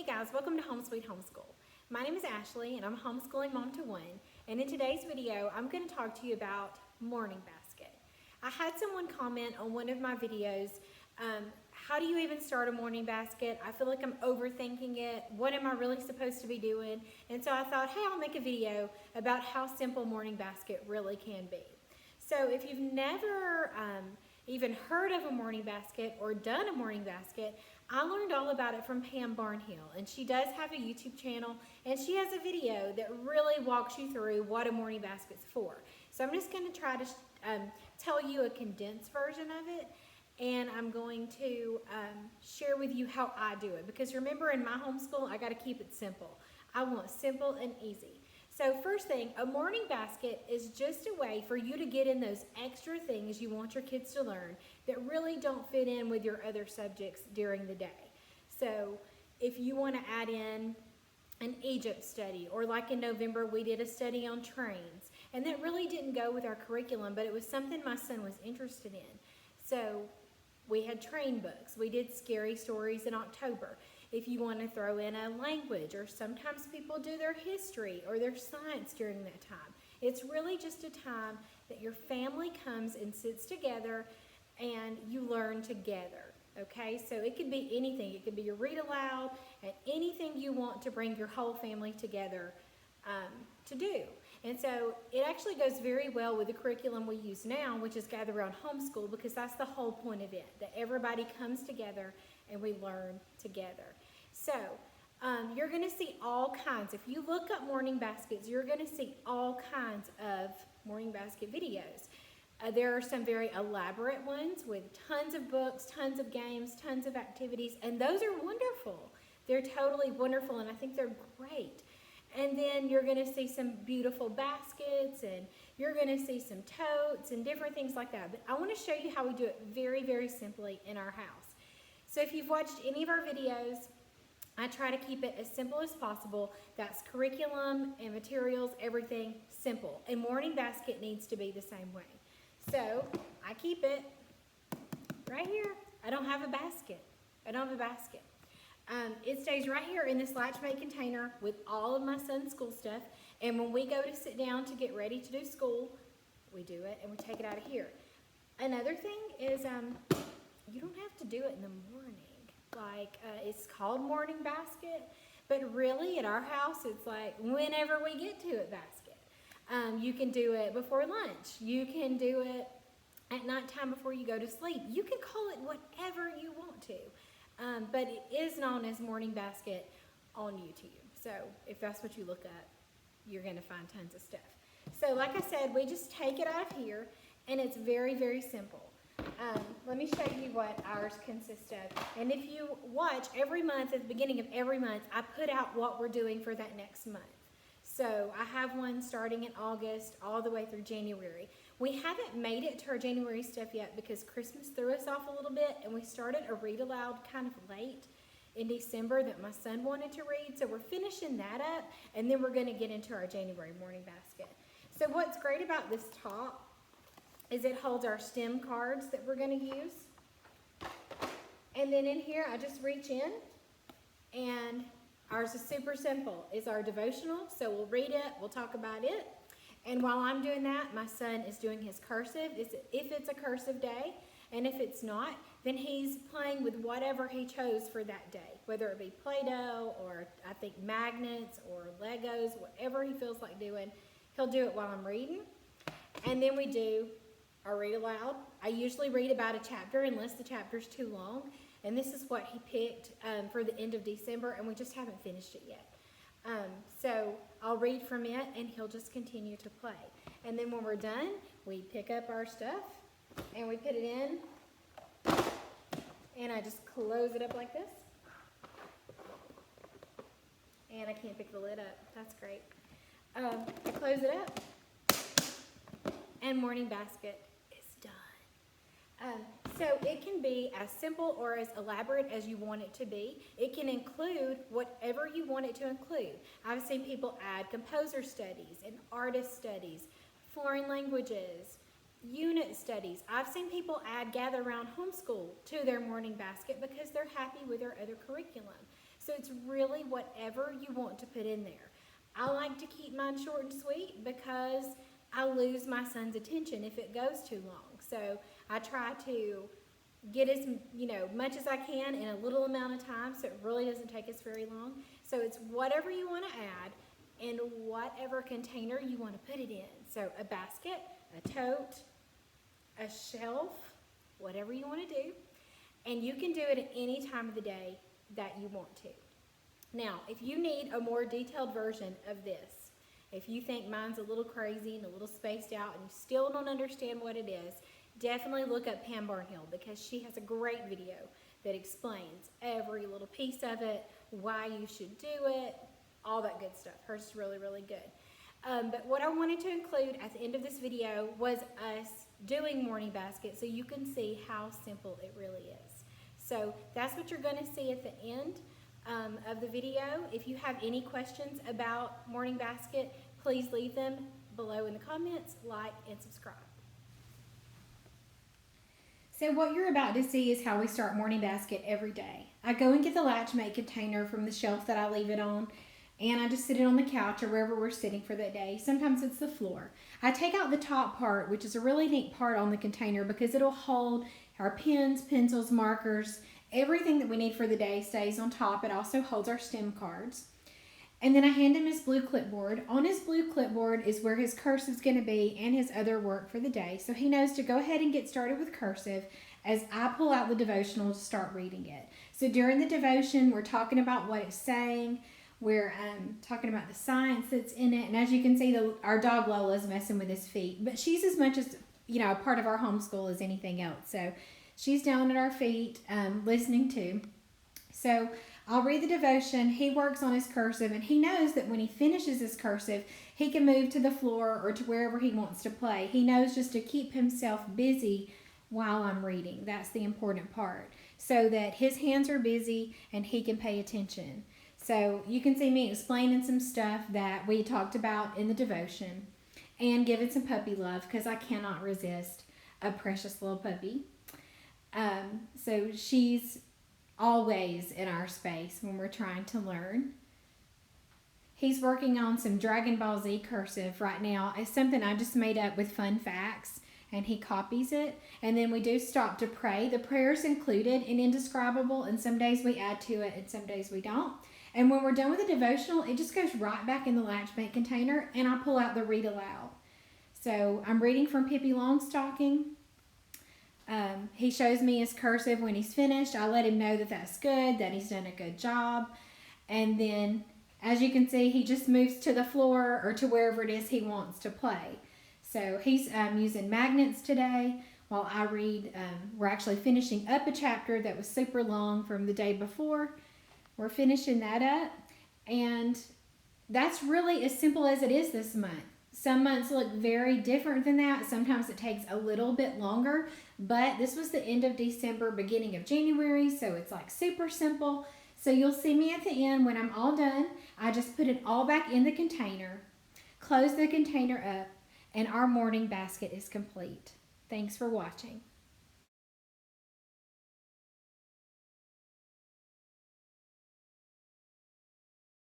Hey guys, welcome to Home Sweet Homeschool. My name is Ashley and I'm a homeschooling mom to one, and in today's video I'm going to talk to you about morning basket. I had someone comment on one of my videos, how do you even start a morning basket? I feel like I'm overthinking it. What am I really supposed to be doing? And so I thought, hey, I'll make a video about how simple morning basket really can be. So if you've never even heard of a morning basket or done a morning basket, I learned all about it from Pam Barnhill, and she does have a YouTube channel, and she has a video that really walks you through what a morning basket's for. So I'm just going to try to tell you a condensed version of it, and I'm going to share with you how I do it, because remember, in my homeschool, I got to keep it simple. I want simple and easy. So first thing, a morning basket is just a way for you to get in those extra things you want your kids to learn that really don't fit in with your other subjects during the day. So if you want to add in an Egypt study, or like in November we did a study on trains, and that really didn't go with our curriculum, but it was something my son was interested in. So we had train books. We did scary stories in October. If you want to throw in a language, or sometimes people do their history or their science during that time. It's really just a time that your family comes and sits together and you learn together, okay? So it could be anything. It could be a read aloud and anything you want to bring your whole family together to do. And so it actually goes very well with the curriculum we use now, which is Gather Around Homeschool, because that's the whole point of it, that everybody comes together and we learn together. So you're going to see all kinds. If you look up morning baskets, you're going to see all kinds of morning basket videos. There are some very elaborate ones with tons of books, tons of games, tons of activities, and those are wonderful. They're totally wonderful, and I think they're great. And then you're going to see some beautiful baskets, and you're going to see some totes and different things like that. But I want to show you how we do it very, very simply in our house. So if you've watched any of our videos, I try to keep it as simple as possible. That's curriculum and materials, everything simple. And morning basket needs to be the same way. So I keep it right here. I don't have a basket. It stays right here in this Latchmate container with all of my son's school stuff. And when we go to sit down to get ready to do school, we do it and we take it out of here. Another thing is you don't have to do it in the morning. Like it's called morning basket, but really at our house it's like whenever we get to it basket. You can do it before lunch. You can do it at nighttime before you go to sleep. You can call it whatever you want to. But it is known as morning basket on YouTube. So if that's what you look up, you're going to find tons of stuff. So like I said, we just take it out of here, and it's very, very simple. Let me show you what ours consists of. And if you watch every month, at the beginning of every month, I put out what we're doing for that next month. So I have one starting in August all the way through January. We haven't made it to our January stuff yet because Christmas threw us off a little bit, and we started a read aloud kind of late in December that my son wanted to read. So we're finishing that up, and then we're going to get into our January morning basket. So what's great about this top is it holds our STEM cards that we're going to use. And then in here, I just reach in, and ours is super simple. It's our devotional, so we'll read it, we'll talk about it. And while I'm doing that, my son is doing his cursive. If it's a cursive day, and if it's not, then he's playing with whatever he chose for that day, whether it be Play-Doh or I think magnets or Legos, whatever he feels like doing, he'll do it while I'm reading. And then we do our read aloud. I usually read about a chapter unless the chapter's too long, and this is what he picked for the end of December, and we just haven't finished it yet. So I'll read from it, and he'll just continue to play. And then when we're done, we pick up our stuff, and we put it in, and I just close it up like this. And I can't pick the lid up. That's great. I close it up, and morning basket is done. So it can be as simple or as elaborate as you want it to be. It can include whatever you want it to include. I've seen people add composer studies and artist studies, foreign languages, unit studies. I've seen people add Gather Around Homeschool to their morning basket because they're happy with their other curriculum. So So it's really whatever you want to put in there. I like to keep mine short and sweet because I lose my son's attention if it goes too long. So I try to get as much as I can in a little amount of time, so it really doesn't take us very long. So it's whatever you want to add in whatever container you want to put it in. So a basket, a tote, a shelf, whatever you want to do. And you can do it at any time of the day that you want to. Now, if you need a more detailed version of this, if you think mine's a little crazy and a little spaced out and you still don't understand what it is, definitely look up Pam Barnhill because she has a great video that explains every little piece of it, why you should do it, all that good stuff. Hers is really, really good. But what I wanted to include at the end of this video was us doing morning basket so you can see how simple it really is. So that's what you're going to see at the end of the video. If you have any questions about morning basket, please leave them below in the comments, like, and subscribe. So what you're about to see is how we start morning basket every day. I go and get the latchmate container from the shelf that I leave it on, and I just sit it on the couch or wherever we're sitting for that day. Sometimes it's the floor. I take out the top part, which is a really neat part on the container because it'll hold our pens, pencils, markers, everything that we need for the day stays on top. It also holds our stem cards. And then I hand him his blue clipboard. On his blue clipboard is where his cursive is going to be and his other work for the day. So he knows to go ahead and get started with cursive as I pull out the devotional to start reading it. So during the devotion, we're talking about what it's saying. We're talking about the science that's in it. And as you can see, our dog Lola is messing with his feet. But she's as much as, a part of our homeschool as anything else. So she's down at our feet listening too. So I'll read the devotion. He works on his cursive, and he knows that when he finishes his cursive, he can move to the floor or to wherever he wants to play. He knows just to keep himself busy while I'm reading. That's the important part, so that his hands are busy and he can pay attention. So you can see me explaining some stuff that we talked about in the devotion and giving some puppy love because I cannot resist a precious little puppy. So she's always in our space when we're trying to learn. He's working on some Dragon Ball Z cursive right now. It's something I just made up with fun facts, and he copies it. And then we do stop to pray. The prayer's included in Indescribable, and some days we add to it and some days we don't. And when we're done with the devotional, it just goes right back in the latchmate container, and I pull out the read aloud. So I'm reading from Pippi Longstocking. He shows me his cursive when he's finished. I let him know that that's good, that he's done a good job. And then, as you can see, he just moves to the floor or to wherever it is he wants to play. So he's using magnets today while I read. We're actually finishing up a chapter that was super long from the day before. We're finishing that up. And that's really as simple as it is this month. Some months look very different than that. Sometimes it takes a little bit longer, but this was the end of December, beginning of January, so it's like super simple. So you'll see me at the end when I'm all done. I just put it all back in the container, close the container up, and our morning basket is complete. Thanks for watching.